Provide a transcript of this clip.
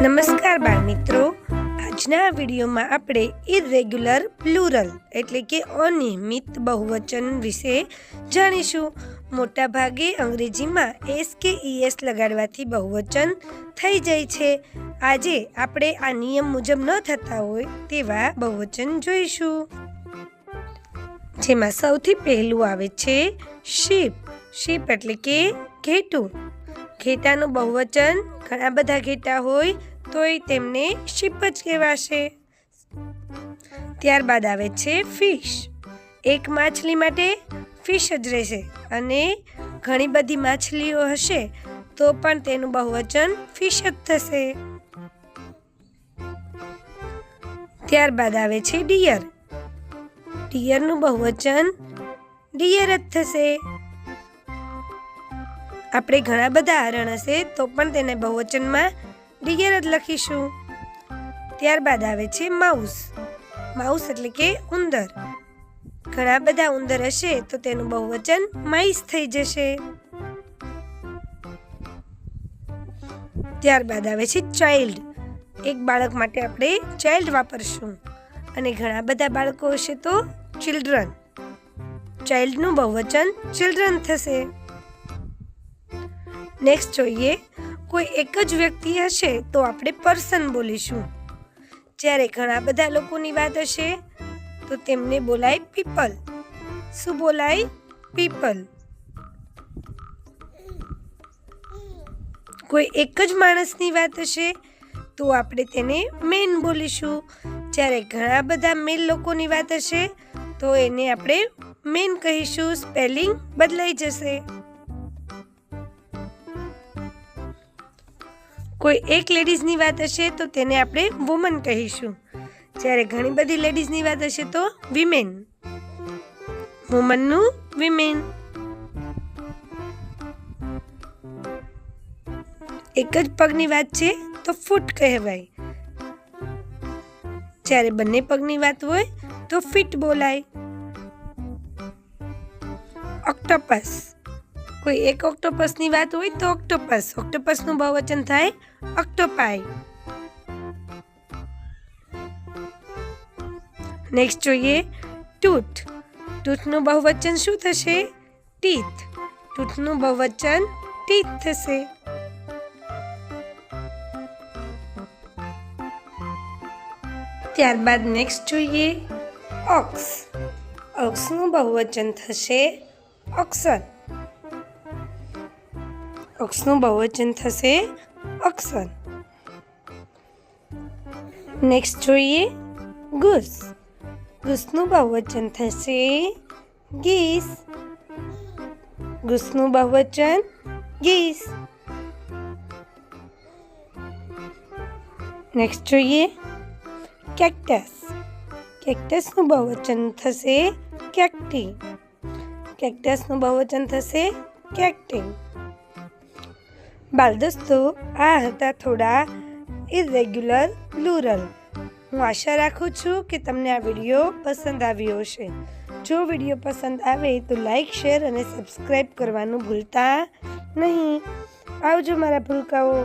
નમસ્કાર બાળ મિત્રો, આજના વિડીયોમાં આપણે ઇરેગ્યુલર પ્લુરલ એટલે કે અનિયમિત બહુવચન વિશે જાણીશું। મોટા ભાગે અંગ્રેજીમાં એસ કે ઈએસ લગાડવાથી બહુવચન થઈ જાય છે। આજે આપણે આ નિયમ મુજબ ન થતા હોય તેવા બહુવચન જોઈશું, જેમાં સૌથી પહેલું આવે છે શીપ। શીપ એટલે કે ઘેટું। ઘેટાનું બહુવચન ઘણા બધા ઘેટા હોય તોય તેમને શીપ જ કહેવાશે। ત્યારબાદ આવે છે ફિશ। એક માછલી માટે ફિશ જ રહેશે અને ઘણી બધી માછલીઓ હશે તો પણ તેનું બહુવચન ફિશ જ થશે। ત્યારબાદ આવે છે ડિયર। ડિયરનું બહુવચન ડિયર જ થશે। આપણે ઘણા બધા હરણ હશે તો પણ તેને બહુવચનમાં ડિયર જ લખીશું। ત્યારબાદ આવે છે માઉસ। માઉસ એટલે કે ઉંદર। ઘણા બધા ઉંદર હશે તો તેનું બહુવચન માઇસ થઈ જશે। ત્યારબાદ આવે છે ચાઇલ્ડ। એક બાળક માટે આપણે ચાઇલ્ડ વાપરશું અને ઘણા બધા બાળકો હશે તો ચિલ્ડ્રન। ચાઇલ્ડનું બહુવચન ચિલ્ડ્રન થશે। નેક્સ્ટ જોઈએ, કોઈ એક જ વ્યક્તિ હશે તો આપણે પર્સન બોલીશું। જ્યારે ઘણા બધા લોકોની વાત હશે તો તેમને બોલાય પીપલ। શું બોલાય? પીપલ। કોઈ એક જ માણસની વાત હશે તો આપણે તેને મેન બોલીશું। જ્યારે ઘણા બધા મેલ લોકોની વાત હશે તો એને આપણે મેન કહીશું, સ્પેલિંગ બદલાઈ જશે। કોઈ એક લેડીઝની વાત હશે તો તેને આપણે વુમન કહીશું। જ્યારે ઘણી બધી લેડીઝની વાત હશે તો વિમેન। વુમનનું વિમેન। એક જ પગની વાત છે તો ફૂટ કહેવાય। જ્યારે બંને પગની વાત હોય તો ફીટ બોલાય। ઓક્ટોપસ। કોઈ એક ઓક્ટોપસની વાત હોય તો ઓક્ટોપસ। ઓક્ટોપસનું બહુવચન થાય ઓક્ટોપાઈ। નેક્સ્ટ જોઈએ ટૂથ। ટૂથનું બહુવચન શું થશે? ટીથ। ટૂથનું બહુવચન ટીથ થશે। ત્યારબાદ નેક્સ્ટ જોઈએ ઓક્સ। ઓક્સનું બહુવચન થશે ઓક્સન। ઓક્સનું બહુવચન થશે ઓક્સન। નેક્સ્ટ જોઈએ ગૂસ। ગૂસનું બહુવચન થશે ગીસ। ગૂસનું બહુવચન ગીસ। નેક્સ્ટ જોઈએ કેક્ટસ। કેક્ટસનું બહુવચન થશે કેક્ટી। કેક્ટસનું બહુવચન થશે કેક્ટી। બાળ દોસ્તો, આ હતા થોડા ઇરેગ્યુલર પ્લુરલ। હું આશા રાખું છું કે તમને આ વિડીયો પસંદ આવ્યો હશે। જો વિડીયો પસંદ આવે તો લાઈક, શેર અને સબસ્ક્રાઈબ કરવાનું ભૂલતા નહીં। આવજો મારા ભૂલકાઓ।